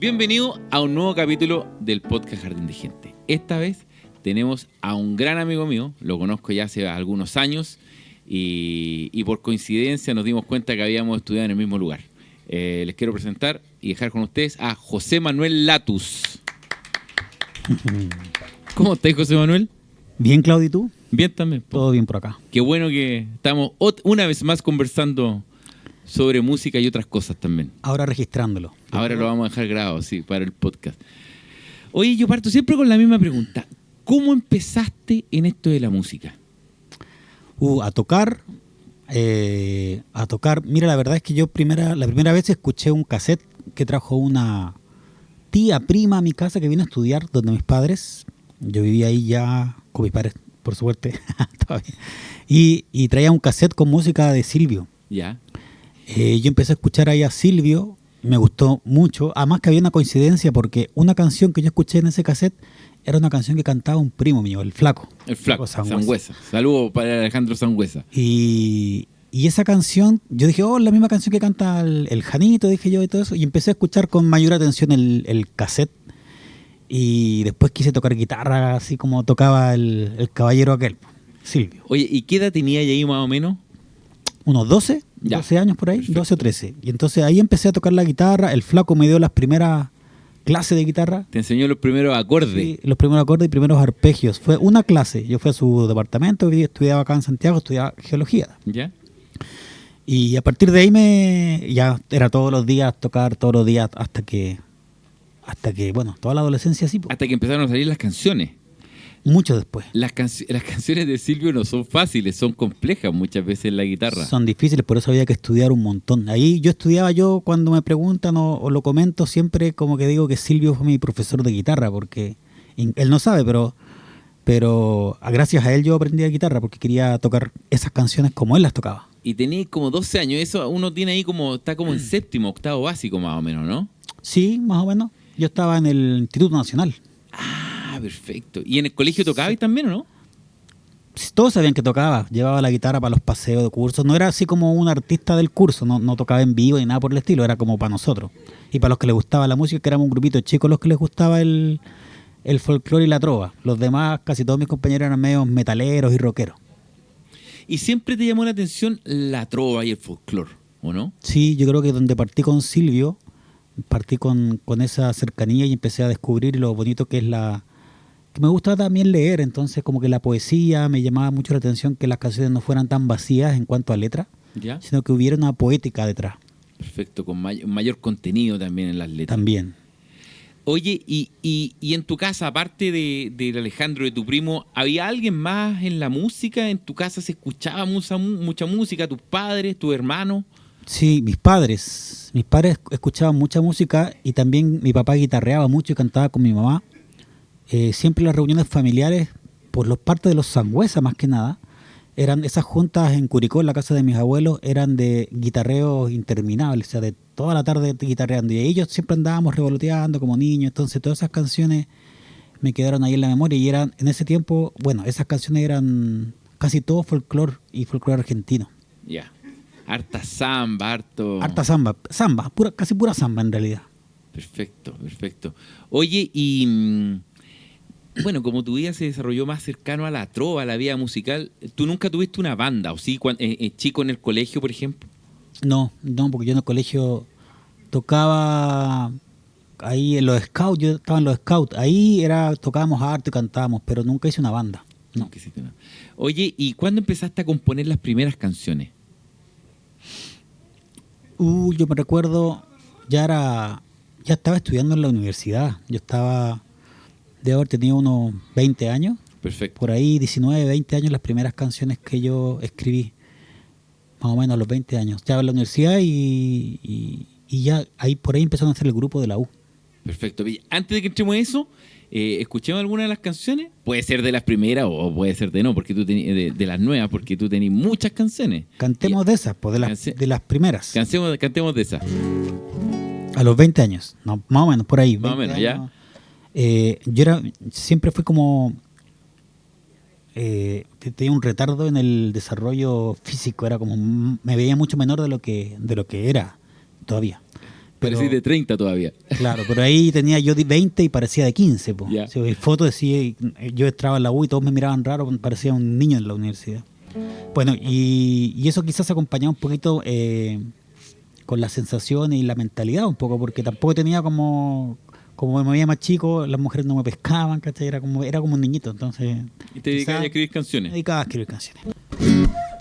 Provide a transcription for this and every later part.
Bienvenido a un nuevo capítulo del podcast Jardín de Gente. Esta vez tenemos a un gran amigo mío, lo conozco ya hace algunos años y por coincidencia nos dimos cuenta que habíamos estudiado en el mismo lugar. Les quiero presentar y dejar con ustedes a José Manuel Latus. ¿Cómo estás, José Manuel? Bien, Claudio, ¿y tú? Bien también. Todo bien por acá. Qué bueno que estamos una vez más conversando sobre música y otras cosas también. Ahora registrándolo. Ahora lo vamos a dejar grabado, sí, para el podcast. Oye, yo parto siempre con la misma pregunta. ¿Cómo empezaste en esto de la música? A tocar. Mira, la verdad es que yo la primera vez escuché un cassette que trajo una tía prima a mi casa que vino a estudiar donde mis padres. Yo vivía ahí ya con mis padres, por suerte, todavía. Y traía un cassette con música de Silvio. Ya. Yo empecé a escuchar ahí a Silvio, me gustó mucho. Además que había una coincidencia porque una canción que yo escuché en ese cassette era una canción que cantaba un primo mío, el Flaco. El Flaco, Sangüesa. Saludos para Alejandro Sangüesa. Y esa canción, yo dije, la misma canción que canta el Janito, dije yo y todo eso. Y empecé a escuchar con mayor atención el cassette. Y después quise tocar guitarra, así como tocaba el caballero aquel, Silvio. Oye, ¿y qué edad tenía ahí más o menos? Unos 12 años por ahí, perfecto. 12 o 13. Y entonces ahí empecé a tocar la guitarra. El Flaco me dio las primeras clases de guitarra. Te enseñó los primeros acordes. Sí, los primeros acordes y primeros arpegios. Fue una clase. Yo fui a su departamento, estudiaba acá en Santiago, estudiaba geología. ¿Ya? Y a partir de ahí ya era todos los días, tocar todos los días hasta que bueno, toda la adolescencia así. Hasta que empezaron a salir las canciones. Mucho después. Las canciones de Silvio no son fáciles, son complejas muchas veces en la guitarra. Son difíciles, por eso había que estudiar un montón. Ahí yo cuando me preguntan o lo comento, siempre como que digo que Silvio fue mi profesor de guitarra, porque él no sabe, pero gracias a él yo aprendí a guitarra, porque quería tocar esas canciones como él las tocaba. Y tenía como 12 años, eso uno tiene ahí está como en séptimo, octavo básico más o menos, ¿no? Sí, más o menos. Yo estaba en el Instituto Nacional. Ah, perfecto. ¿Y en el colegio tocabas también o no? Todos sabían que tocaba. Llevaba la guitarra para los paseos de cursos. No era así como un artista del curso. No tocaba en vivo ni nada por el estilo. Era como para nosotros. Y para los que les gustaba la música, que éramos un grupito de chicos los que les gustaba el folclore y la trova. Los demás, casi todos mis compañeros eran medio metaleros y rockeros. ¿Y siempre te llamó la atención la trova y el folclore, o no? Sí, yo creo que donde partí con Silvio, partí con esa cercanía y empecé a descubrir lo bonito que es que me gusta también leer, entonces como que la poesía me llamaba mucho la atención, que las canciones no fueran tan vacías en cuanto a letra, ¿ya? Sino que hubiera una poética detrás. Perfecto, con mayor contenido también en las letras. También. Oye, y en tu casa, aparte de Alejandro, de tu primo, ¿había alguien más en la música? ¿En tu casa se escuchaba mucha música? ¿Tus padres, tus hermanos? Sí, mis padres escuchaban mucha música y también mi papá guitarreaba mucho y cantaba con mi mamá. Siempre las reuniones familiares, por los partes de los Sangüesa más que nada, eran esas juntas en Curicó, en la casa de mis abuelos, eran de guitarreos interminables, o sea, de toda la tarde guitarreando. Y ellos siempre andábamos revoloteando como niños, entonces todas esas canciones me quedaron ahí en la memoria y eran, en ese tiempo, bueno, esas canciones eran casi todo folclore y folclore argentino. Ya. Harta samba, Harta samba, casi pura samba en realidad. Perfecto. Oye, y bueno, como tu vida se desarrolló más cercano a la trova, a la vida musical, ¿tú nunca tuviste una banda, o sí, chico en el colegio, por ejemplo? No, porque yo en el colegio tocaba ahí en los scouts, yo estaba en los scouts, ahí tocábamos harto y cantábamos, pero nunca hice una banda. No. Oye, ¿y cuándo empezaste a componer las primeras canciones? Yo me recuerdo, ya estaba estudiando en la universidad. Yo de haber tenido unos 20 años. Perfecto. Por ahí, 19, 20 años, las primeras canciones que yo escribí. Más o menos a los 20 años. Ya en la universidad y ya por ahí empezaron a hacer el grupo de la U. Perfecto. Antes de que entremos a eso, escuchemos alguna de las canciones. Puede ser de las primeras o puede ser de no, porque tú de las nuevas, porque tú tenés muchas canciones. Cantemos de esas, pues de las primeras. Cantemos de esas. A los 20 años, no, más o menos, por ahí. Más o menos, años. Ya. Siempre fui como... tenía un retardo en el desarrollo físico, era como... Me veía mucho menor de lo que era todavía. Parecís de 30 todavía. Claro, pero ahí tenía yo 20 y parecía de 15. Po. Ya. Si hay fotos decía, yo entraba en la U y todos me miraban raro, parecía un niño en la universidad. Bueno, y eso quizás acompañaba un poquito con las sensaciones y la mentalidad un poco, porque tampoco tenía como me veía más chico, las mujeres no me pescaban, ¿cachai? Era como un niñito, entonces... ¿Y te dedicabas a escribir Me canciones? dedicaba a escribir canciones.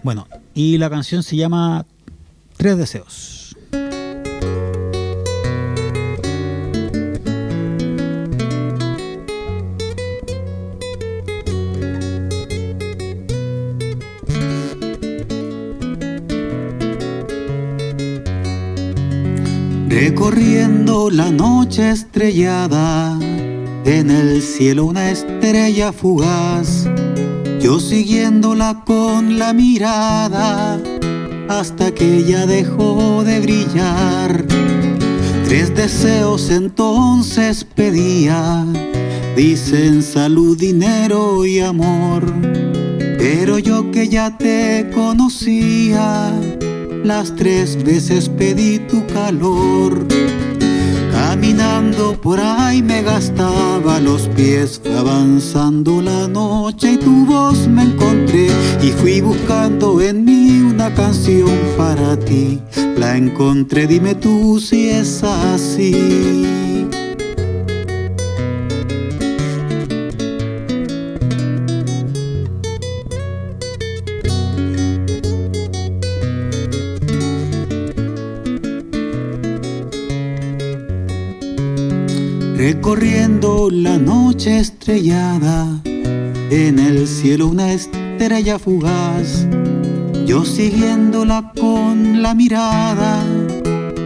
Bueno, y la canción se llama Tres Deseos. Recorriendo la noche estrellada, en el cielo una estrella fugaz, yo siguiéndola con la mirada, hasta que ella dejó de brillar. Tres deseos entonces pedía, dicen salud, dinero y amor, pero yo que ya te conocía, las 3 veces pedí tu calor. Caminando por ahí me gastaba los pies, fue avanzando la noche y tu voz me encontré, y fui buscando en mí una canción para ti. La encontré, dime tú si es así. Recorriendo la noche estrellada, en el cielo una estrella fugaz, yo siguiéndola con la mirada,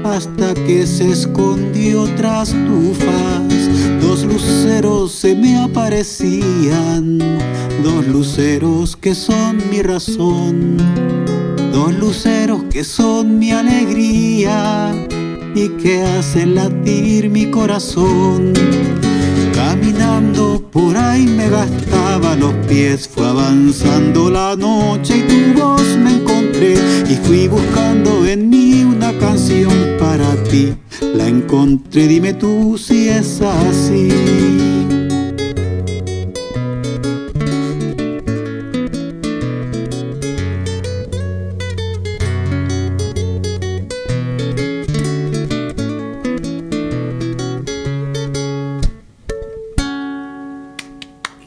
hasta que se escondió tras tu faz. 2 luceros se me aparecían, 2 luceros que son mi razón, 2 luceros que son mi alegría y que hacen latir mi corazón. Caminando por ahí me gastaba los pies, fue avanzando la noche y tu voz me encontré, y fui buscando en mí una canción para ti. La encontré, dime tú si es así.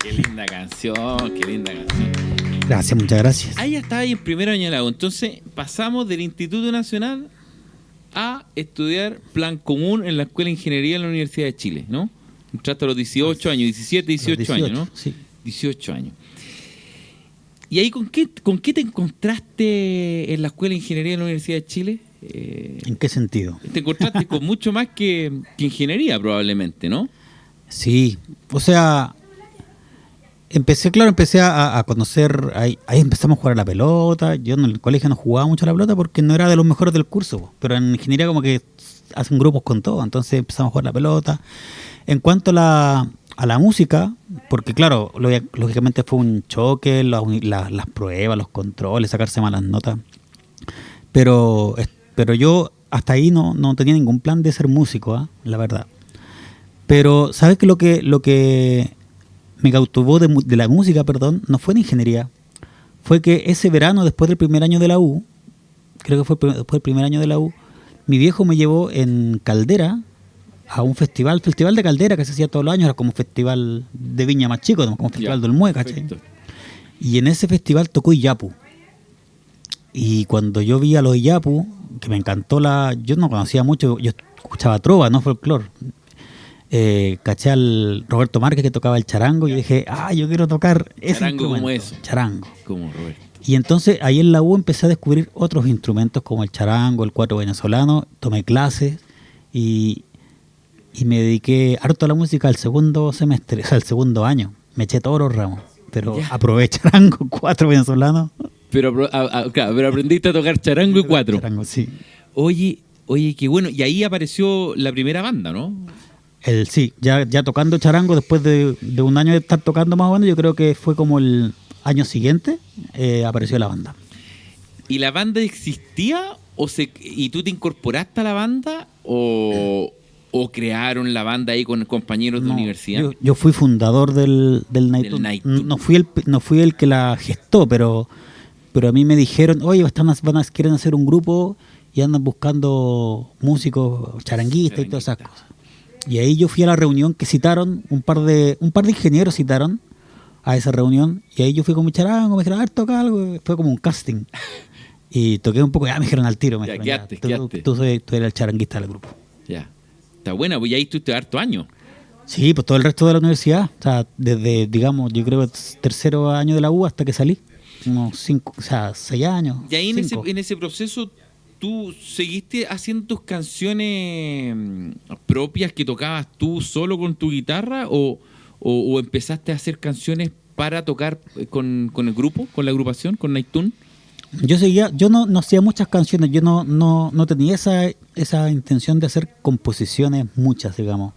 Qué linda canción. Gracias, muchas gracias. Ahí ya estaba ahí en primer año de la U. Entonces pasamos del Instituto Nacional a estudiar plan común en la Escuela de Ingeniería de la Universidad de Chile, ¿no? Entraste a los 18 años, 17, 18 años, ¿no? Sí. 18 años. ¿Y ahí con qué te encontraste en la Escuela de Ingeniería de la Universidad de Chile? ¿En qué sentido? Te encontraste con mucho más que ingeniería probablemente, ¿no? Sí, o sea, empecé a conocer, ahí empezamos a jugar a la pelota. Yo en el colegio no jugaba mucho a la pelota porque no era de los mejores del curso, pero en ingeniería como que hacen grupos con todo, entonces empezamos a jugar a la pelota. En cuanto a la música, porque claro, lógicamente fue un choque, las pruebas, los controles, sacarse malas notas, pero yo hasta ahí no tenía ningún plan de ser músico, la verdad. Pero ¿sabes qué? Lo que me cautivó de la música, no fue de ingeniería. Fue que ese verano, después del primer año de la U, creo que fue después del primer año de la U, mi viejo me llevó en Caldera a un festival de Caldera que se hacía todos los años, era como un festival de viña más chico, como festival del Mue, ¿cachai? Y en ese festival tocó Iyapu. Y cuando yo vi a los Iyapu, que me encantó yo no conocía mucho, yo escuchaba trova, no folclore. Caché al Roberto Márquez que tocaba el charango y dije, yo quiero tocar ese Charango instrumento. como eso. Charango. Como Roberto. Y entonces ahí en la U empecé a descubrir otros instrumentos como el charango, el cuatro venezolano, tomé clases y me dediqué harto a la música al segundo semestre, o sea, al segundo año. Me eché todos los ramos, pero aprobé charango, cuatro venezolano. Pero aprendiste a tocar charango y cuatro. Charango, sí. Oye, qué bueno. Y ahí apareció la primera banda, ¿no? Sí, ya tocando charango, después de un año de estar tocando más o menos, yo creo que fue como el año siguiente, apareció la banda. ¿Y la banda existía ¿Y tú te incorporaste a la banda o crearon la banda ahí con compañeros de No, universidad? yo fui fundador del Night Tune. Night No fui el que la gestó, pero a mí me dijeron, oye, quieren hacer un grupo y andan buscando músicos, charanguistas y todas esas cosas. Y ahí yo fui a la reunión que citaron, un par de ingenieros citaron a esa reunión, y ahí yo fui con mi charango, me dijeron, a ver, toca algo, fue como un casting. Y toqué un poco, ya me dijeron al tiro, me dijeron, quedaste. Tú eres el charanguista del grupo. Ya. Está buena, pues ya ahí estuviste harto años. Sí, pues todo el resto de la universidad, o sea, desde, digamos, yo creo tercero año de la U hasta que salí, unos 6 años. Y ahí cinco. en ese proceso, ¿tú seguiste haciendo tus canciones propias que tocabas tú solo con tu guitarra o empezaste a hacer canciones para tocar con el grupo, con la agrupación, con Night Tune? Yo no hacía muchas canciones, yo no tenía esa intención de hacer composiciones muchas, digamos.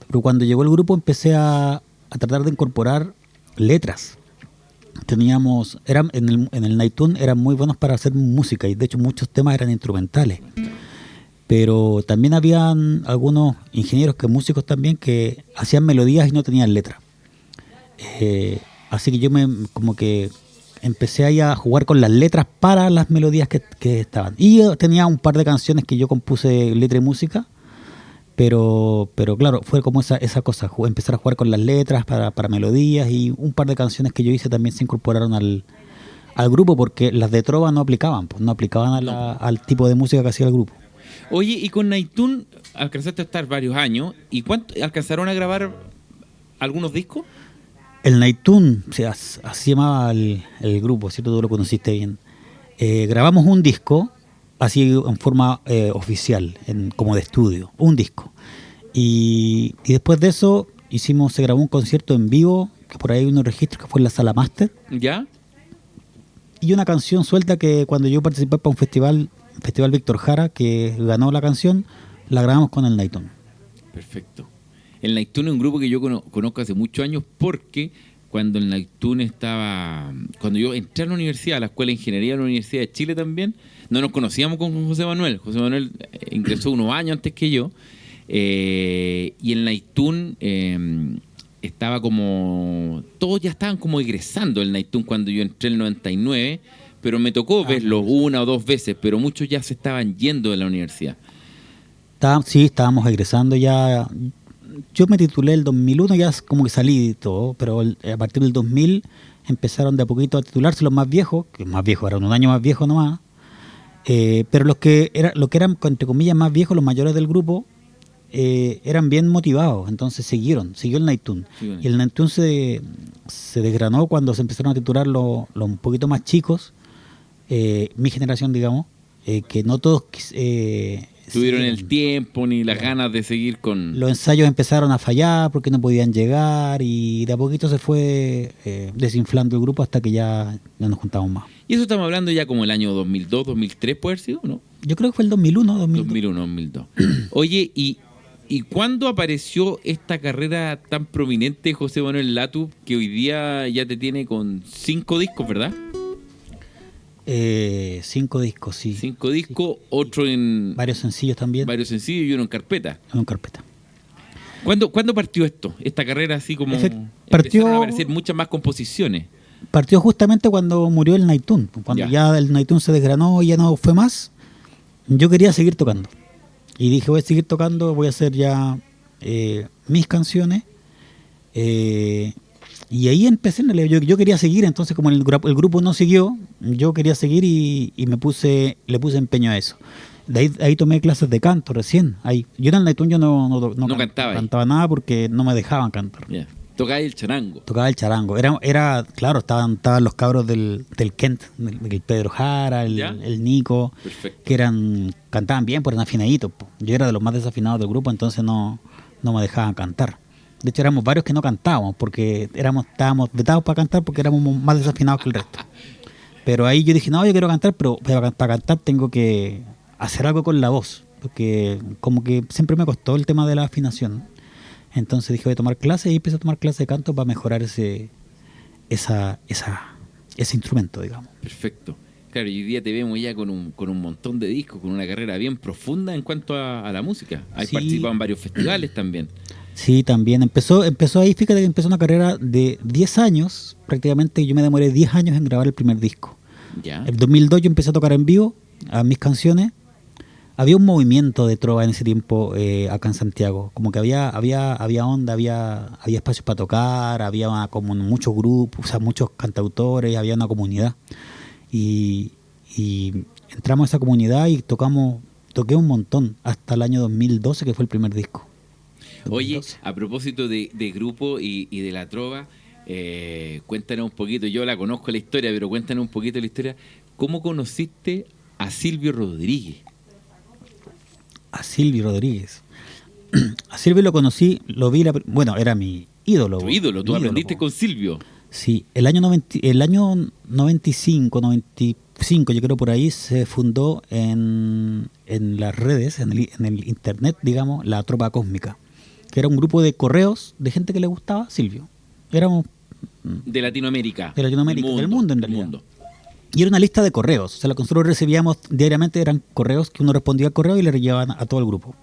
Pero cuando llegó el grupo empecé a tratar de incorporar letras. En el Night Tune eran muy buenos para hacer música, y de hecho muchos temas eran instrumentales. Pero también habían algunos ingenieros, músicos también, que hacían melodías y no tenían letra. Así que yo como que empecé ahí a jugar con las letras para las melodías que estaban. Y yo tenía un par de canciones que yo compuse letra y música, pero claro, fue como esa cosa, empezar a jugar con las letras para melodías, y un par de canciones que yo hice también se incorporaron al grupo, porque las de trova no aplicaban, pues no aplicaban al tipo de música que hacía el grupo. Oye, y con Night Tune alcanzaste a estar varios años, ¿y cuánto alcanzaron a grabar algunos discos? El Night Tune, o sea, así llamaba el grupo, ¿cierto? Tú lo conociste bien. Grabamos un disco, así en forma oficial, como de estudio, un disco. Y después de eso se grabó un concierto en vivo, que por ahí hay unos registros, que fue en la Sala Master. ¿Ya? Y una canción suelta que cuando yo participé para un festival Víctor Jara, que ganó la canción, la grabamos con el Night Tune. Perfecto. El Night Tune es un grupo que yo conozco hace muchos años, porque cuando el Night Tune cuando yo entré a la universidad, a la Escuela de Ingeniería de la Universidad de Chile también, no nos conocíamos con José Manuel. José Manuel ingresó unos años antes que yo, y el Night Tune estaba como... Todos ya estaban como egresando el Night Tune cuando yo entré en el 99, pero me tocó verlo una o dos veces, pero muchos ya se estaban yendo de la universidad. Sí, estábamos egresando ya. Yo me titulé el 2001, ya como que salí y todo, pero a partir del 2000 empezaron de a poquito a titularse los más viejos, que más viejos eran un año más viejos nomás, pero lo que eran, entre comillas, más viejos, los mayores del grupo, eran bien motivados, entonces siguió el Night Tune. Y el Night Tune se desgranó cuando se empezaron a titular los un poquito más chicos, mi generación, digamos, que no todos... tuvieron el tiempo ni las ganas de seguir con... Los ensayos empezaron a fallar porque no podían llegar, y de a poquito se fue desinflando el grupo hasta que ya no nos juntamos más. Y eso estamos hablando ya como el año 2002, 2003, ¿puede haber sido, no? Yo creo que fue el 2001, 2002. Oye, ¿y cuándo apareció esta carrera tan prominente de José Manuel Latu, que hoy día ya te tiene con 5 discos, ¿verdad? 5 discos, sí. 5 discos, otro en... Varios sencillos también. Varios sencillos y uno en carpeta. En carpeta. ¿Cuándo partió esto? Esta carrera así como... Partió... Empezaron a aparecer muchas más composiciones. Partió justamente cuando murió el Night Tune. Cuando ya el Night Tune se desgranó y ya no fue más, yo quería seguir tocando. Y dije, voy a seguir tocando, voy a hacer ya mis canciones. Y ahí empecé, yo quería seguir, entonces como el grupo no siguió, yo quería seguir y le puse empeño a eso. De ahí tomé clases de canto recién. Yo en el Night Tune yo no cantaba nada porque no me dejaban cantar. Yeah. Tocaba el charango. Claro, estaban los cabros del Kent, del Pedro Jara, el Nico, perfecto, que cantaban bien, pero eran afinaditos. Yo era de los más desafinados del grupo, entonces no me dejaban cantar. De hecho, éramos varios que no cantábamos, porque estábamos vetados para cantar porque éramos más desafinados que el resto. Pero ahí yo dije, no, yo quiero cantar, pero para cantar tengo que hacer algo con la voz, porque como que siempre me costó el tema de la afinación. Entonces dije, voy a tomar clases, y empecé a tomar clases de canto para mejorar ese instrumento, digamos. Perfecto. Claro, y hoy día te vemos ya con un montón de discos, con una carrera bien profunda en cuanto a la música. Has Sí. participado en varios festivales también. Sí, también empezó ahí, fíjate que empezó una carrera de 10 años, prácticamente yo me demoré 10 años en grabar el primer disco. Ya. En 2002 yo empecé a tocar en vivo a mis canciones. Había un movimiento de trova en ese tiempo acá en Santiago, como que había onda, había espacios para tocar, había como muchos grupos, o sea, muchos cantautores, había una comunidad. Y entramos a esa comunidad y toqué un montón, hasta el año 2012, que fue el primer disco. Oye, 2012. a propósito de grupo y de la trova, cuéntanos un poquito, yo la conozco la historia, pero cuéntanos un poquito la historia. ¿Cómo conociste a Silvio Rodríguez? A Silvio Rodríguez. A Silvio lo conocí, lo vi, bueno, era mi ídolo. Tu ídolo, tú mi aprendiste po. con Silvio. Sí, el año 95, yo creo por ahí, se fundó en las redes, en el internet, digamos, la Tropa Cósmica, que era un grupo de correos de gente que le gustaba Silvio. Éramos De Latinoamérica. de Latinoamérica, del mundo en realidad. Y era una lista de correos. O sea, lo que nosotros recibíamos diariamente eran correos que uno respondía al correo y le llevaban a todo el grupo.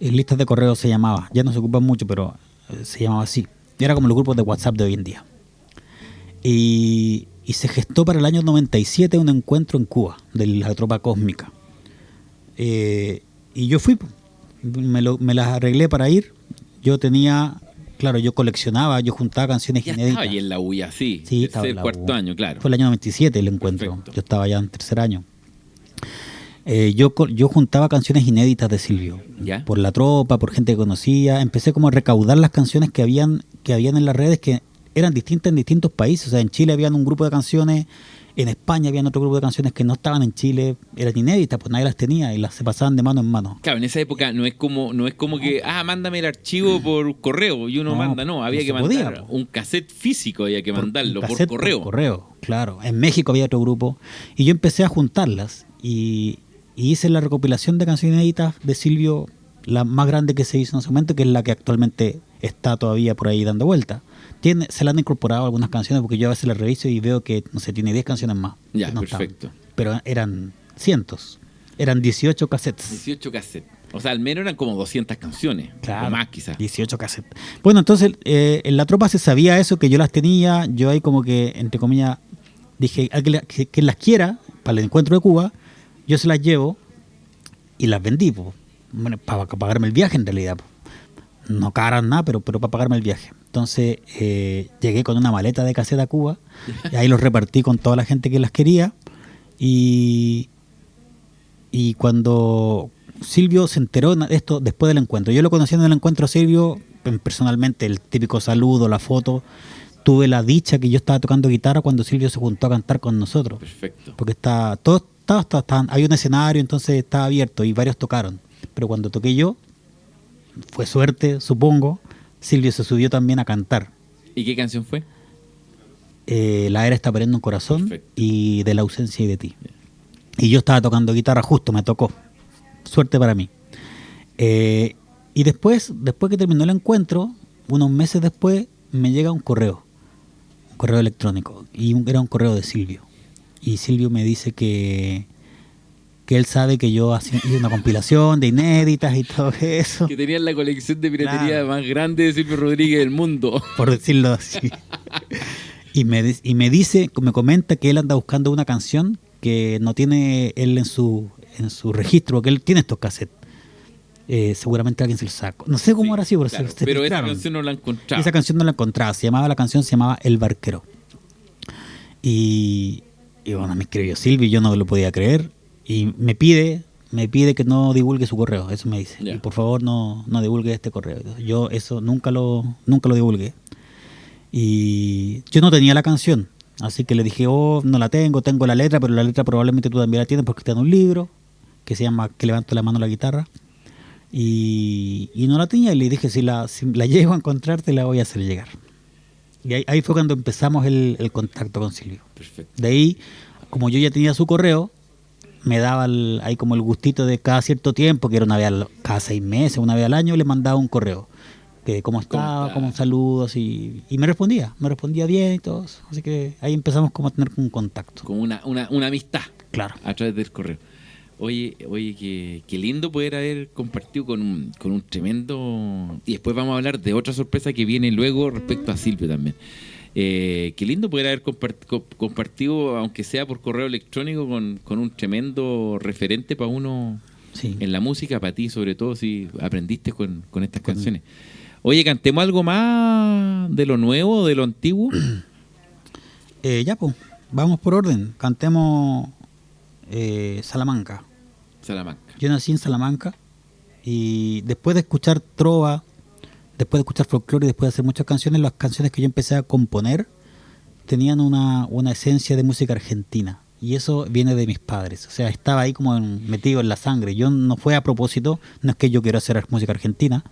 Listas de correos se llamaba. Ya no se ocupan mucho, pero se llamaba así. Y era como los grupos de WhatsApp de hoy en día. Y se gestó para el año 97 un encuentro en Cuba de la Tropa Cósmica. Y yo fui, me las arreglé para ir. Yo tenía, claro, yo coleccionaba, yo juntaba canciones Ya inéditas. estaba ahí en la UIA, sí. Sí, estaba en Tercer, la cuarto U. año, claro. Fue el año 97 el encuentro. Perfecto. Yo estaba ya en tercer año. Yo juntaba canciones inéditas de Silvio. ¿Ya? Por la tropa, por gente que conocía. Empecé como a recaudar las canciones que habían en las redes, que eran distintas en distintos países. O sea, en Chile habían un grupo de canciones, en España habían otro grupo de canciones que no estaban en Chile, eran inéditas, pues nadie las tenía y se pasaban de mano en mano. Claro, en esa época no es como que, mándame el archivo por correo y uno No, manda, no, había no que se podía, mandar po. un cassette físico, había que mandarlo Un por cassette correo. Por correo, claro. En México había otro grupo y yo empecé a juntarlas y hice la recopilación de canciones inéditas de Silvio, la más grande que se hizo en ese momento, que es la que actualmente está todavía por ahí dando vuelta. Se le han incorporado algunas canciones porque yo a veces las reviso y veo que, no sé, tiene 10 canciones más. Ya, que no perfecto. estaban. Pero eran cientos. Eran 18 cassettes. 18 cassettes. O sea, al menos eran como 200 canciones. Claro, O más quizás. 18 cassettes. Bueno, entonces en la tropa se sabía eso, que yo las tenía. Yo ahí como que, entre comillas, dije, que las quiera para el encuentro de Cuba, yo se las llevo y las vendí, po. Bueno, para pagarme el viaje en realidad, po. No caras nada, pero para pagarme el viaje. Entonces llegué con una maleta de cassette a Cuba y ahí los repartí con toda la gente que las quería. Y cuando Silvio se enteró de esto después del encuentro, yo lo conocí en el encuentro a Silvio personalmente, el típico saludo, la foto. Tuve la dicha que yo estaba tocando guitarra cuando Silvio se juntó a cantar con nosotros. Perfecto. Porque hay un escenario, entonces estaba abierto y varios tocaron. Pero cuando toqué yo, fue suerte, supongo, Silvio se subió también a cantar. ¿Y qué canción fue? La era está perdiendo un corazón. Perfecto. Y de la ausencia y de ti. Y yo estaba tocando guitarra, justo me tocó. Suerte para mí. Y después que terminó el encuentro, unos meses después, me llega un correo electrónico. Y era un correo de Silvio. Y Silvio me dice que él sabe que yo hice una compilación de inéditas y todo eso. Que tenían la colección de piratería Claro. más grande de Silvio Rodríguez del mundo. Por decirlo así. Y me dice, me comenta que él anda buscando una canción que no tiene él en su registro, porque él tiene estos cassettes. Seguramente alguien se los sacó. No sé cómo Sí, ahora sí, claro, pero esa canción no la encontraba. Esa canción no la encontraba. La canción se llamaba El Barquero. Y bueno, me escribió Silvio y yo no lo podía creer. Y me pide que no divulgue su correo, eso me dice. Ya. Y por favor no divulgue este correo. Yo eso nunca lo divulgué. Y yo no tenía la canción, así que le dije, no la tengo la letra, pero la letra probablemente tú también la tienes porque está en un libro que se llama Que levanto la mano a la guitarra. Y no la tenía y le dije, si la llego a encontrar te la voy a hacer llegar. Y ahí fue cuando empezamos el contacto con Silvio. Perfecto. De ahí, como yo ya tenía su correo, me daba ahí como el gustito de cada cierto tiempo, que era una vez cada 6 meses, una vez al año, le mandaba un correo. que cómo estaba, está? como un saludo, así. Y me respondía bien y todo. Así que ahí empezamos como a tener un contacto. Como una amistad Claro. a través del correo. Oye, qué lindo poder haber compartido con un tremendo... Y después vamos a hablar de otra sorpresa que viene luego respecto a Silvio también. Qué lindo poder haber compartido, aunque sea por correo electrónico, con un tremendo referente para uno Sí. en la música, para ti sobre todo, si aprendiste con estas canciones. Oye, cantemos algo más de lo nuevo, de lo antiguo. Ya, pues, vamos por orden. Cantemos Salamanca. Salamanca. Yo nací en Salamanca y después de escuchar trova, después de escuchar folclore y después de hacer muchas canciones, las canciones que yo empecé a componer tenían una esencia de música argentina. Y eso viene de mis padres. O sea, estaba ahí como metido en la sangre. Yo no fue a propósito, no es que yo quiera hacer música argentina,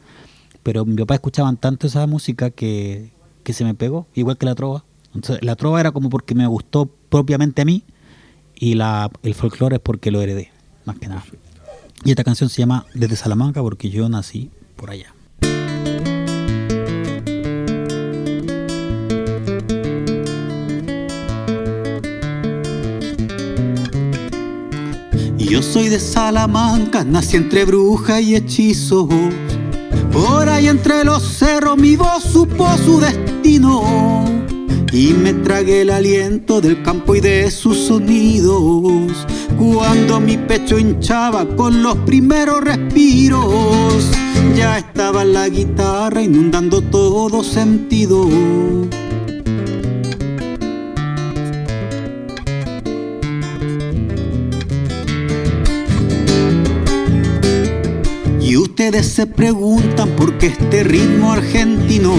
pero mi papá escuchaban tanto esa música que se me pegó, igual que la trova. Entonces, la trova era como porque me gustó propiamente a mí y el folclore es porque lo heredé, más que nada. Y esta canción se llama Desde Salamanca porque yo nací por allá. Yo soy de Salamanca, nací entre bruja y hechizos. Por ahí entre los cerros mi voz supo su destino. Y me tragué el aliento del campo y de sus sonidos. Cuando mi pecho hinchaba con los primeros respiros, ya estaba la guitarra inundando todo sentido. Y ustedes se preguntan por qué este ritmo argentino.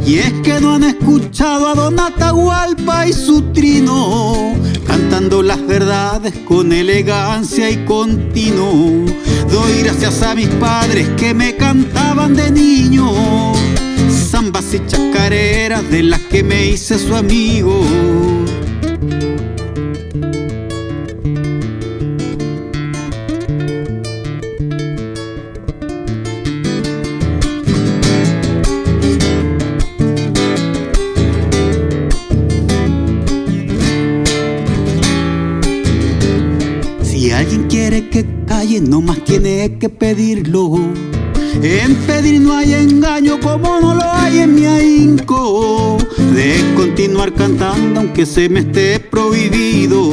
Y es que no han escuchado a Don Atahualpa y su trino, cantando las verdades con elegancia y continuo. Doy gracias a mis padres que me cantaban de niño, zambas y chacareras de las que me hice su amigo. Si alguien quiere que calle, no más tiene que pedirlo. En pedir no hay engaño como no lo hay en mi ahínco de continuar cantando aunque se me esté prohibido.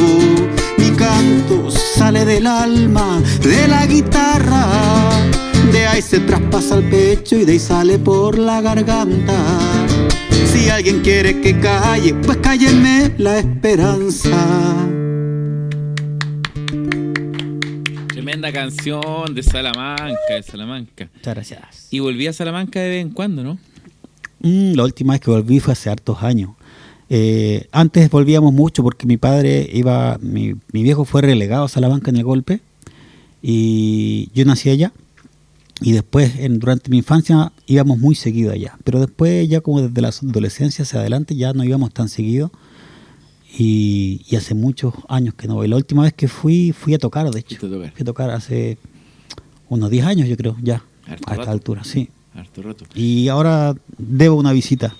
Mi canto sale del alma, de la guitarra, de ahí se traspasa el pecho y de ahí sale por la garganta. Si alguien quiere que calle, pues cállenme la esperanza. Tremenda canción de Salamanca. Muchas gracias. Y volví a Salamanca de vez en cuando, ¿no? La última vez que volví fue hace hartos años. Antes volvíamos mucho porque mi padre iba, mi viejo fue relegado a Salamanca en el golpe y yo nací allá. Y después, durante mi infancia, íbamos muy seguido allá. Pero después, ya como desde la adolescencia hacia adelante, ya no íbamos tan seguido. Y hace muchos años que no voy. La última vez que fui a tocar, de hecho. Fui a tocar hace unos 10 años, yo creo, ya. Harto A esta rato. altura, sí. Harto rato. Y ahora debo una visita.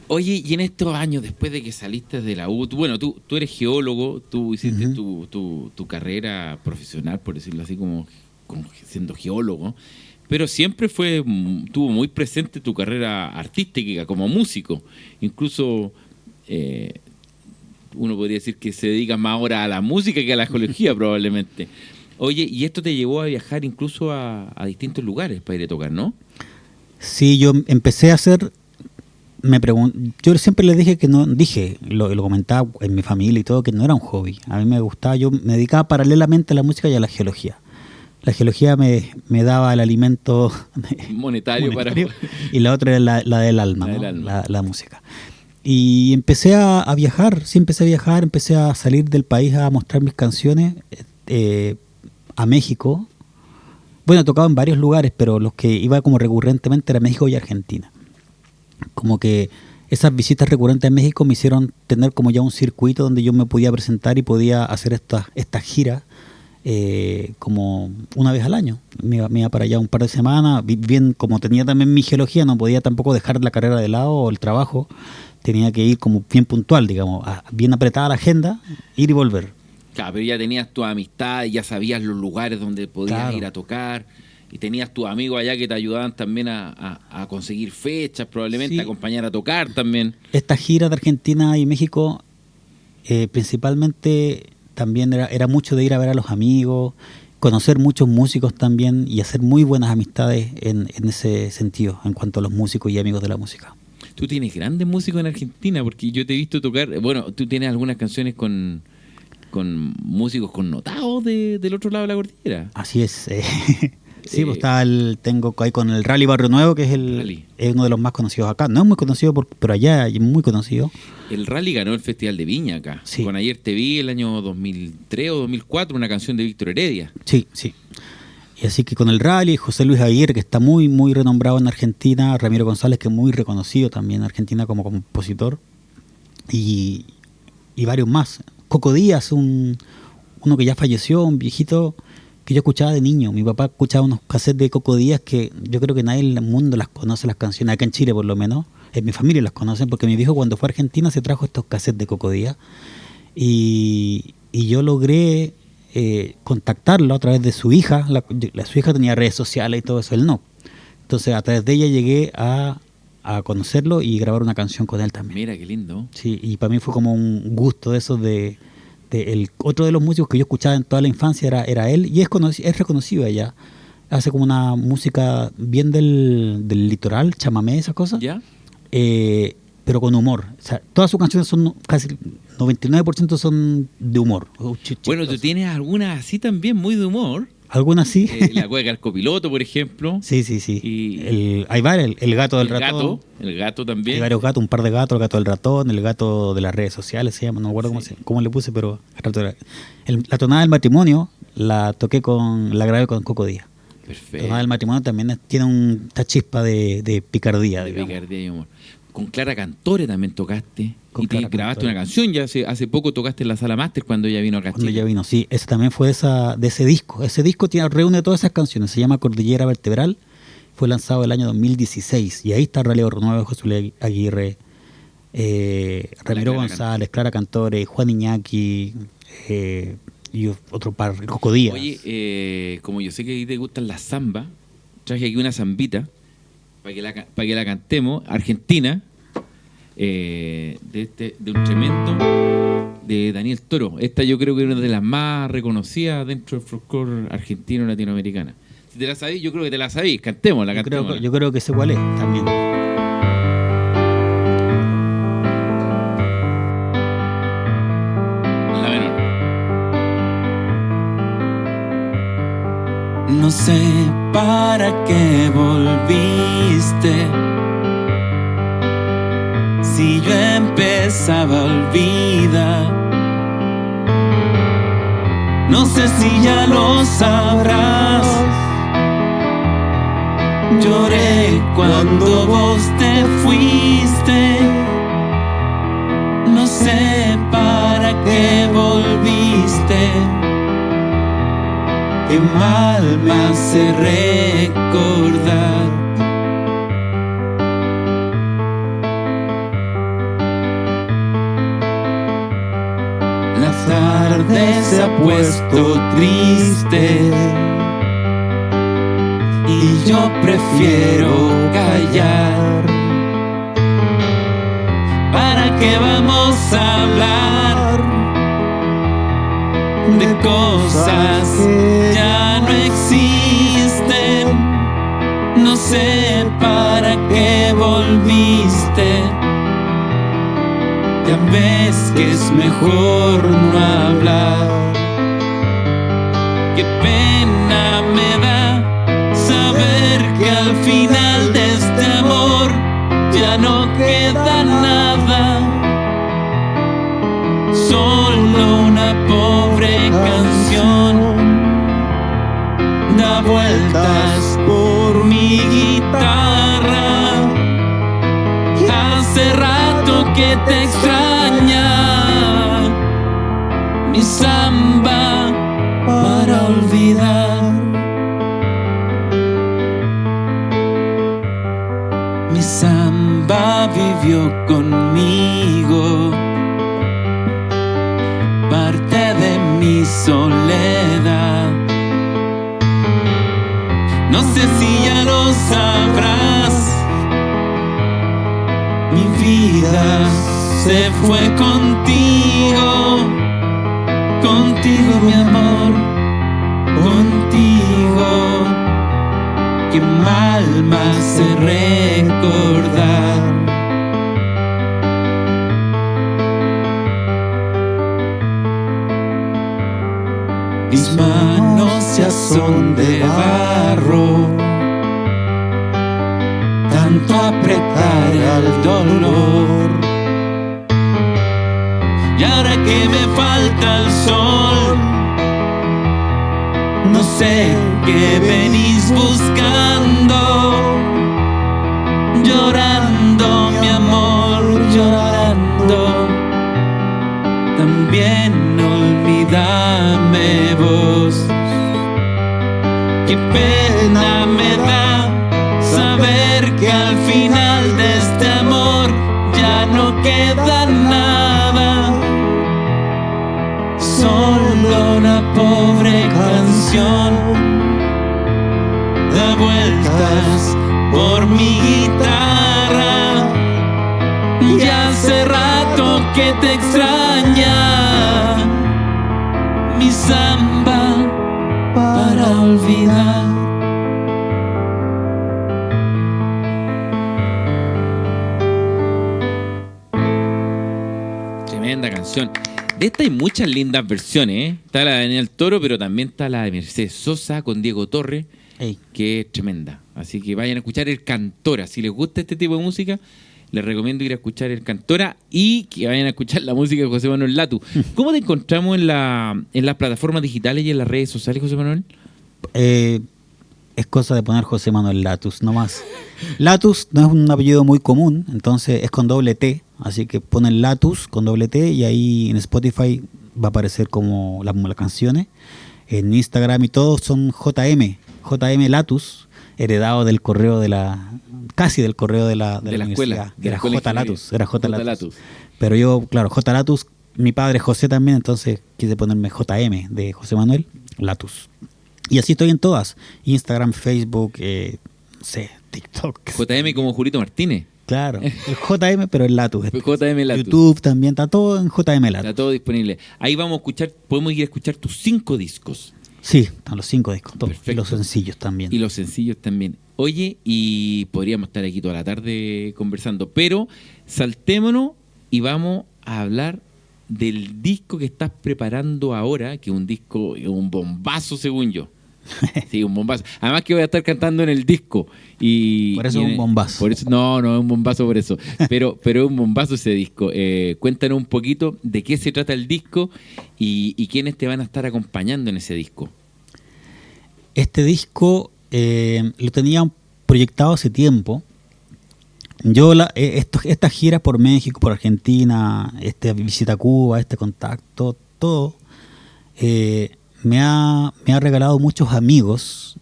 Oye, y en estos años, después de que saliste de la U, tú eres geólogo, tú hiciste tu carrera profesional, por decirlo así, como siendo geólogo, pero siempre tuvo muy presente tu carrera artística como músico. Incluso uno podría decir que se dedica más ahora a la música que a la geología probablemente. Oye, y esto te llevó a viajar incluso a distintos lugares para ir a tocar, ¿no? Sí, yo empecé a hacer... yo siempre les dije que no... lo comentaba en mi familia y todo, que no era un hobby. A mí me gustaba, yo me dedicaba paralelamente a la música y a la geología. La geología me daba el alimento monetario y la otra era la del alma, la ¿no? del alma. La música. Y empecé a viajar, empecé a salir del país a mostrar mis canciones a México. Bueno, he tocado en varios lugares, pero los que iba como recurrentemente era México y Argentina. Como que esas visitas recurrentes a México me hicieron tener como ya un circuito donde yo me podía presentar y podía hacer estas giras como una vez al año. Me iba para allá un par de semanas, bien, como tenía también mi geología, no podía tampoco dejar la carrera de lado o el trabajo, tenía que ir como bien puntual, digamos, bien apretada la agenda, ir y volver. Claro, pero ya tenías tu amistad, ya sabías los lugares donde podías Claro. ir a tocar, y tenías tus amigos allá que te ayudaban también a conseguir fechas, probablemente, Sí. a acompañar a tocar también. Esta gira de Argentina y México, principalmente también era mucho de ir a ver a los amigos, conocer muchos músicos también y hacer muy buenas amistades en ese sentido, en cuanto a los músicos y amigos de la música. Tú tienes grandes músicos en Argentina, porque yo te he visto tocar, bueno, tú tienes algunas canciones con músicos connotados del otro lado de la cordillera. Así es. Sí, pues tengo ahí con el Rally Barrio Nuevo, que es uno de los más conocidos acá. No es muy conocido, pero allá es muy conocido. El Rally ganó el Festival de Viña acá. Sí. Con Ayer Te Vi, el año 2003 o 2004, una canción de Víctor Heredia. Sí, sí. Y así que con el Rally, José Luis Aguirre, que está muy, muy renombrado en Argentina, Ramiro González, que es muy reconocido también en Argentina como compositor, y varios más. Coco Díaz, uno que ya falleció, un viejito que yo escuchaba de niño. Mi papá escuchaba unos cassettes de Coco Díaz que yo creo que nadie en el mundo las conoce, las canciones, acá en Chile por lo menos. En mi familia las conocen porque mi viejo cuando fue a Argentina se trajo estos cassettes de Coco Díaz. Y yo logré contactarlo a través de su hija. Su hija tenía redes sociales y todo eso, él no. Entonces a través de ella llegué a conocerlo y grabar una canción con él también. Mira, qué lindo. Sí, y para mí fue como un gusto de eso otro de los músicos que yo escuchaba en toda la infancia era él, y es reconocido allá. Hace como una música bien del litoral, chamamé, esas cosas. ¿Ya? Pero con humor. O sea, todas sus canciones son casi 99% son de humor. Bueno, tú tienes algunas así también, muy de humor. Algunas sí. La cueca del copiloto, por ejemplo. Sí. Y Ahí va el gato del ratón. El gato también. Hay varios gatos, un par de gatos, el gato del ratón, el gato de las redes sociales se llama, no me acuerdo cómo le puse, pero la tonada del matrimonio la grabé con Coco Díaz. Perfecto. La tonada del matrimonio también tiene esta chispa de picardía, De digamos. picardía y humor. Con Clara Cantore también tocaste. Con Y te Clara grabaste Cantore. una canción. Ya hace poco tocaste en la Sala Máster cuando ella vino acá a Cuando Chile. ella vino, sí, ese también fue de ese disco. Ese disco reúne todas esas canciones, se llama Cordillera Vertebral, fue lanzado el año 2016 y ahí está Rally Barrio Nuevo, José Luis Aguirre, Ramiro Clara González, Clara Cantore, Juan Iñaki y otro par, Coco Díaz. Oye, como yo sé que a ti te gustan las zambas, traje aquí una zambita para que la cantemos, argentina, de un tremendo de Daniel Toro. Esta yo creo que es una de las más reconocidas dentro del folclore argentino y latinoamericana. Si te la sabéis, yo creo que te la sabéis. Cantémosla, cantémosla. Yo creo que sé cuál es también. La menor. No sé para qué volviste, si yo empezaba a olvidar. No sé si ya lo sabrás. Lloré cuando vos te fuiste. No sé para qué volviste. Qué mal me hace recordar. La tarde se ha puesto triste y yo prefiero callar. ¿Para qué vamos a hablar de cosas que ya no existen? No sé para qué volviste. Ya ves que es mejor no hablar. Qué pena me da saber que al final de este amor ya no queda nada. Solo una pobre canción da vueltas por mi guitarra. Hace rato que te extraña mi samba para soledad. No sé si ya lo sabrás, mi vida se fue contigo, contigo mi amor, contigo, que mal me hace recordar. Mis manos ya son de barro, tanto apretar al dolor. Y ahora que me falta el sol, no sé qué venís buscando. Llorando, mi amor, llorando. También olvídame vos. Qué pena me da saber que al final de este amor ya no queda nada, solo una pobre canción da vueltas por mi guitarra. Ya hace rato que te extraña mi samba para olvidar. Tremenda canción. De esta hay muchas lindas versiones, ¿eh? Está la de Daniel Toro, pero también está la de Mercedes Sosa con Diego Torres, Ey. que es tremenda. Así que vayan a escuchar El Cantora. Si les gusta este tipo de música, les recomiendo ir a escuchar El Cantora y que vayan a escuchar la música de José Manuel Latu. ¿Cómo te encontramos en las plataformas digitales y en las redes sociales, José Manuel? Es cosa de poner José Manuel Latus, no más. Latus no es un apellido muy común, entonces es con doble T, así que ponen Latus con doble T y ahí en Spotify va a aparecer como las canciones. En Instagram y todo son JM Latus, heredado del correo de la... casi del correo de la escuela. universidad. De la Era escuela J Latus, era J J. Latus. Latus. Pero yo, claro, J Latus, mi padre José también, entonces quise ponerme JM de José Manuel Latus. Y así estoy en todas. Instagram, Facebook, no sé, TikTok. JM como Julito Martínez. Claro, el JM, pero el Latus. JM Latus. YouTube también, está todo en JM Latus. Está todo disponible. Ahí vamos a escuchar, podemos ir a escuchar tus 5 discos. Sí, están los 5 discos, todos. Perfecto. Y los sencillos también. Y los sencillos también. Oye, y podríamos estar aquí toda la tarde conversando, pero saltémonos y vamos a hablar del disco que estás preparando ahora, que es un disco, un bombazo según yo. Sí, un bombazo. Además que voy a estar cantando en el disco. Por eso es un bombazo. Por eso, no es un bombazo por eso. Pero es un bombazo ese disco. Cuéntanos un poquito de qué se trata el disco y quiénes te van a estar acompañando en ese disco. Este disco lo tenía proyectado hace tiempo. Yo estas giras por México, por Argentina, esta visita a Cuba, este contacto, todo, me ha regalado muchos amigos,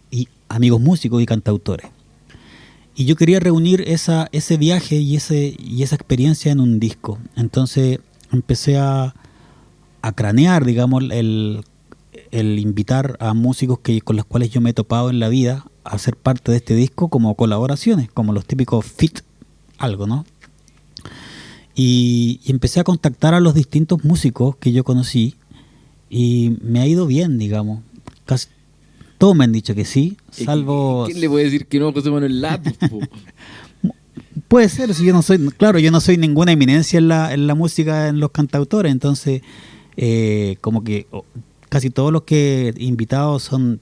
y amigos músicos y cantautores. Y yo quería reunir ese viaje y esa experiencia en un disco. Entonces empecé a cranear, digamos, el invitar a músicos con los cuales yo me he topado en la vida a ser parte de este disco como colaboraciones, como los típicos feat, algo, ¿no? Y empecé a contactar a los distintos músicos que yo conocí y me ha ido bien, digamos. Casi todos me han dicho que sí, salvo... ¿Quién le puede decir que no a José Manuel Latus? Puede ser, si yo no soy, claro, yo no soy ninguna eminencia en la música, en los cantautores, entonces como que casi todos los que he invitado son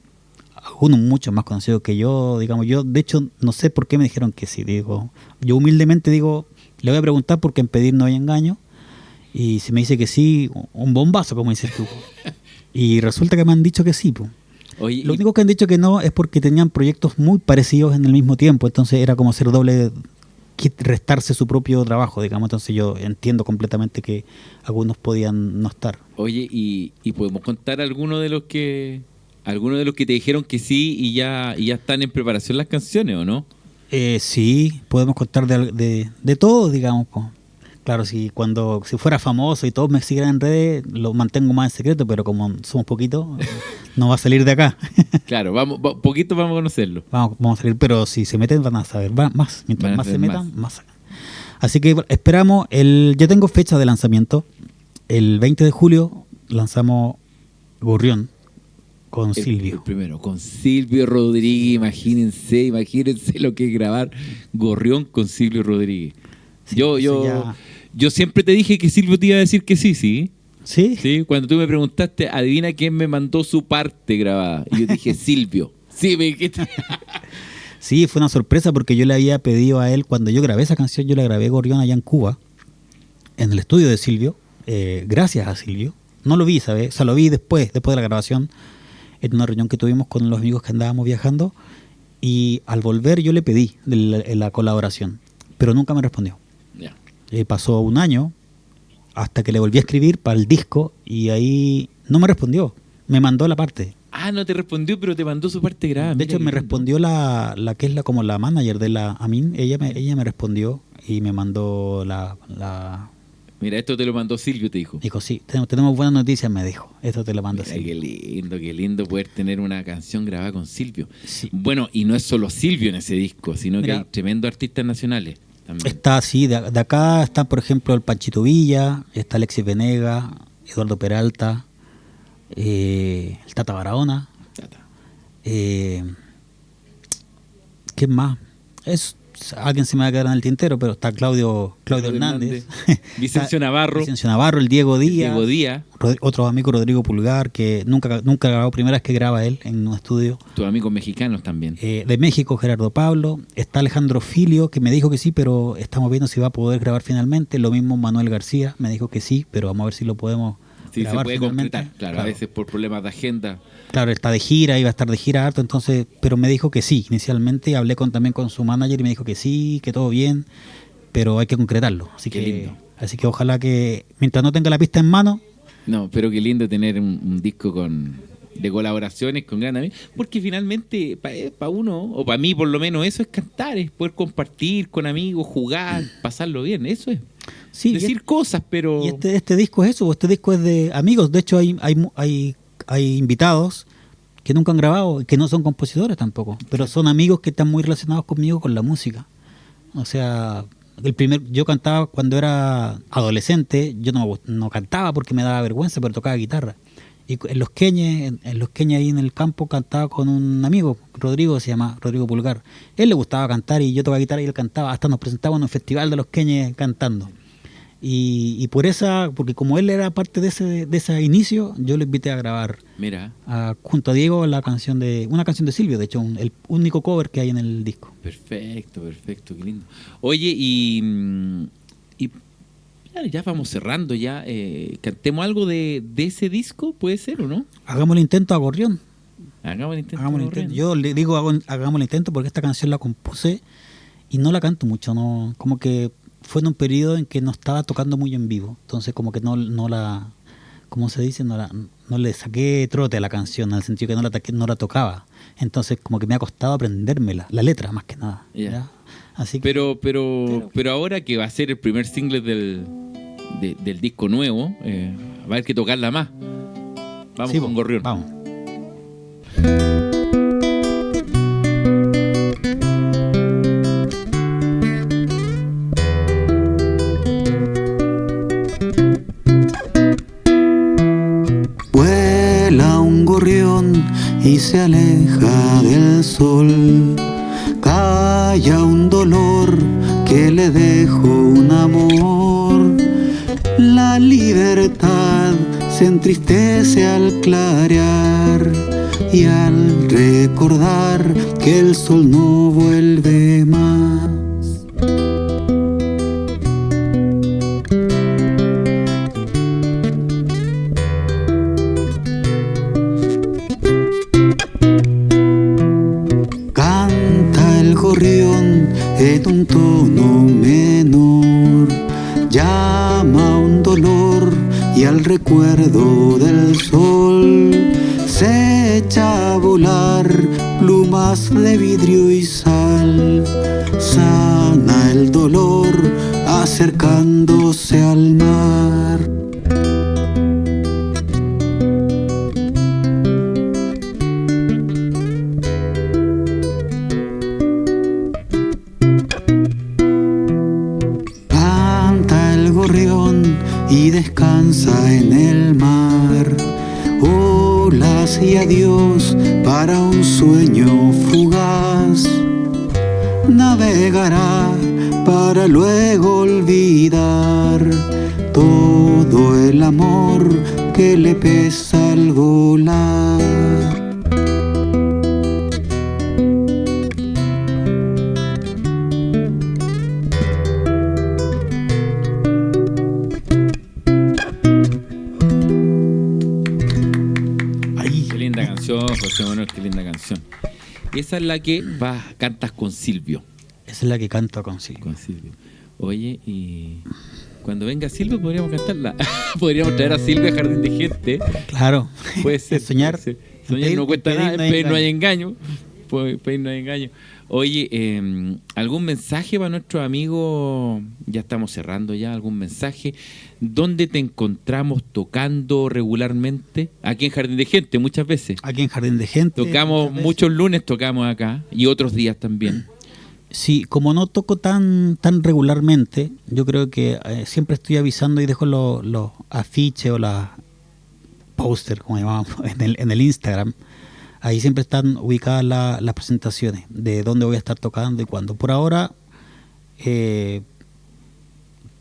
algunos mucho más conocidos que yo, digamos. Yo de hecho no sé por qué me dijeron que sí, digo, yo humildemente digo, le voy a preguntar porque en pedir no hay engaño, y si me dice que sí, un bombazo, como dices tú, y resulta que me han dicho que sí, pues. Oye, Lo único que han dicho que no es porque tenían proyectos muy parecidos en el mismo tiempo, entonces era como hacer doble, restarse su propio trabajo, digamos. Entonces yo entiendo completamente que algunos podían no estar. Oye, y podemos contar algunos de los que te dijeron que sí y ya están en preparación las canciones, ¿o no? Sí, podemos contar de todo, digamos, po. Claro, si fuera famoso y todos me siguieran en redes, lo mantengo más en secreto, pero como somos poquitos, no va a salir de acá. Claro, poquito vamos a conocerlo. Vamos a salir, pero si se meten van a saber más. Mientras Van a más se saber metan, más. Así que esperamos, ya tengo fecha de lanzamiento. El 20 de julio lanzamos Gorrión con Silvio. El primero, con Silvio Rodríguez. Imagínense lo que es grabar Gorrión con Silvio Rodríguez. Sí, yo siempre te dije que Silvio te iba a decir que sí. ¿Sí? Sí, cuando tú me preguntaste, adivina quién me mandó su parte grabada. Y yo dije, Silvio. Sí, me dijiste. Sí, fue una sorpresa porque yo le había pedido a él, cuando yo grabé esa canción, yo la grabé Gorrión allá en Cuba, en el estudio de Silvio, gracias a Silvio. No lo vi, ¿sabes? O sea, lo vi después de la grabación, en una reunión que tuvimos con los amigos que andábamos viajando, y al volver yo le pedí la colaboración, pero nunca me respondió. Ya. Pasó un año hasta que le volví a escribir para el disco y ahí no me respondió, me mandó la parte. Ah, no te respondió, pero te mandó su parte grabada. De hecho, me respondió la que es como la manager de la Amin. Ella me respondió y me mandó la. Mira, esto te lo mandó Silvio, te dijo. Dijo, sí, tenemos buenas noticias, me dijo. Esto te lo mando Mira, Silvio. qué lindo poder tener una canción grabada con Silvio. Sí. Bueno, y no es solo Silvio en ese disco, sino Mira, que hay tremendos artistas nacionales también. Está así, de acá está, por ejemplo, el Panchito Villa, está Alexis Venega, Eduardo Peralta, el Tata Barahona. ¿Quién más? Alguien se me va a quedar en el tintero, pero está Claudio Hernández. Vicencio Navarro, el Diego Díaz. Otro amigo, Rodrigo Pulgar, que nunca grabó, primera vez que graba él en un estudio. tus amigos mexicanos también. De México, Gerardo Pablo. Está Alejandro Filio, que me dijo que sí, pero estamos viendo si va a poder grabar finalmente. Lo mismo Manuel García, me dijo que sí, pero vamos a ver si lo podemos Sí, se grabar puede finalmente. concretar, claro, a veces por problemas de agenda. Claro, está de gira, iba a estar de gira harto, entonces, pero me dijo que sí. Inicialmente hablé también con su manager y me dijo que sí, que todo bien, pero hay que concretarlo. Qué lindo. Así que ojalá que, mientras no tenga la pista en mano. No, pero qué lindo tener un disco de colaboraciones con grandes amigos, porque finalmente para uno, o para mí por lo menos, eso es cantar, es poder compartir con amigos, jugar, pasarlo bien, eso es. Sí, decir cosas, pero... Y este disco es eso, este disco es de amigos. De hecho, hay invitados que nunca han grabado y que no son compositores tampoco, pero son amigos que están muy relacionados conmigo con la música. O sea, yo cantaba cuando era adolescente, yo no cantaba porque me daba vergüenza, pero tocaba guitarra. Y en los queñes ahí en el campo cantaba con un amigo, Rodrigo, se llama Rodrigo Pulgar. Él le gustaba cantar y yo tocaba guitarra y él cantaba. Hasta nos presentábamos en un festival de los queñes cantando. Y porque como él era parte de ese inicio, yo lo invité a grabar. Mira. Junto a Diego una canción de Silvio, de hecho, el único cover que hay en el disco. Perfecto, qué lindo. Oye, y ya vamos cerrando ya. Cantemos algo de ese disco, ¿puede ser o no? Hagamos el intento a Gorrión. Hagamos el intento. Yo le digo hagamos el intento porque esta canción la compuse y no la canto mucho, no, como que fue en un periodo en que no estaba tocando muy en vivo, entonces como que no la, ¿cómo se dice? No le saqué trote a la canción, en el sentido que no la tocaba, entonces como que me ha costado aprendérmela, la letra más que nada. Yeah. ¿Ya? Así que, pero ahora que va a ser el primer single del disco nuevo, va a haber que tocarla más. Vamos sí, con Gorrión. Vamos. Vuela un gorrión y se aleja del sol. Calla un dolor que le dejó un amor. La libertad se entristece al clarear y al recordar que el sol no vuelve más. Canta el gorrión en un tono menor, llama un dolor y al recuerdo del sol se echa a volar plumas de vidrio y sal. Sana el dolor acercándose al mar. Canta el gorrión y descansa en el mar. Olas y adiós para un sueño fugaz. Navegará para luego olvidar todo el amor que le pesa al volar. Qué linda canción, José Manuel, qué linda canción. Esa es la que cantas con Silvio. Esa es la que canto con Silvio. Con Silvio. Oye, y cuando venga Silvio podríamos cantarla. Podríamos traer a Silvio a Jardín de Gente. Claro. Puede ser. Soñar. Puede ser. Soñar no cuesta pedir nada, no hay pedir no hay engaño. engaño. Pedir no hay engaño. Oye, ¿algún mensaje para nuestros amigos? Ya estamos cerrando ya. ¿Algún mensaje? ¿Dónde te encontramos tocando regularmente? Aquí en Jardín de Gente, muchas veces. Aquí en Jardín de Gente. Tocamos, muchos lunes tocamos acá y otros días también. Sí, como no toco tan regularmente, yo creo que siempre estoy avisando y dejo los afiches o las póster, como llamamos, en el Instagram. Ahí siempre están ubicadas las presentaciones de dónde voy a estar tocando y cuándo. Por ahora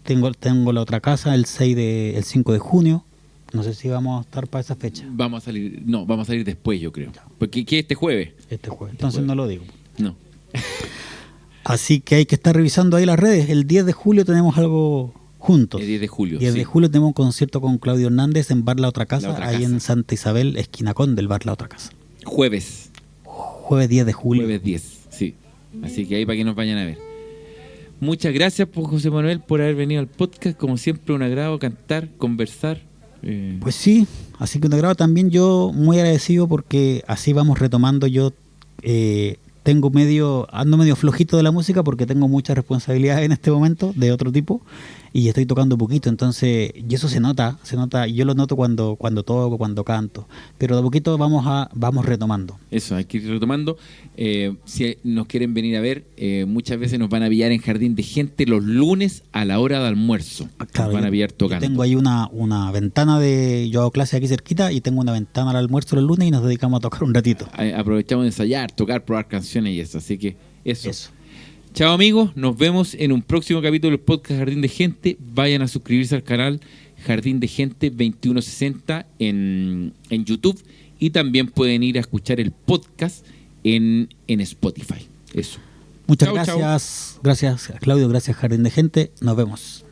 tengo la otra casa el 5 de junio. No sé si vamos a estar para esa fecha. Vamos a salir después, yo creo. Porque ¿qué este jueves? Este jueves. Entonces no lo digo. No. Así que hay que estar revisando ahí las redes. El 10 de julio tenemos algo juntos. El 10 de julio. 10 sí. de julio tenemos un concierto con Claudio Hernández en Bar La Otra Casa, La Otra ahí Casa. en Santa Isabel, esquina con del Bar La Otra Casa. Jueves. Jueves 10 de julio. Jueves 10, sí. Así que ahí para que nos vayan a ver. Muchas gracias, por José Manuel, por haber venido al podcast. Como siempre, un agrado cantar, conversar. Pues sí, así que un agrado también, yo muy agradecido porque así vamos retomando. Yo ando medio flojito de la música porque tengo muchas responsabilidades en este momento de otro tipo y estoy tocando poquito, entonces, y eso se nota, yo lo noto cuando toco, cuando canto, pero de poquito vamos retomando. Eso, hay que ir retomando. Si nos quieren venir a ver, muchas veces nos van a pillar en Jardín de Gente los lunes a la hora de almuerzo. Claro, nos van a pillar yo tocando. tengo ahí una ventana yo hago clase aquí cerquita y tengo una ventana al almuerzo los lunes y nos dedicamos a tocar un ratito. Aprovechamos de ensayar, tocar, probar canciones y eso. Así que eso. Chao amigos, nos vemos en un próximo capítulo del podcast Jardín de Gente. Vayan a suscribirse al canal Jardín de Gente 2160 en YouTube y también pueden ir a escuchar el podcast en Spotify. Eso. Muchas Chao, gracias. Gracias Claudio, gracias Jardín de Gente. Nos vemos.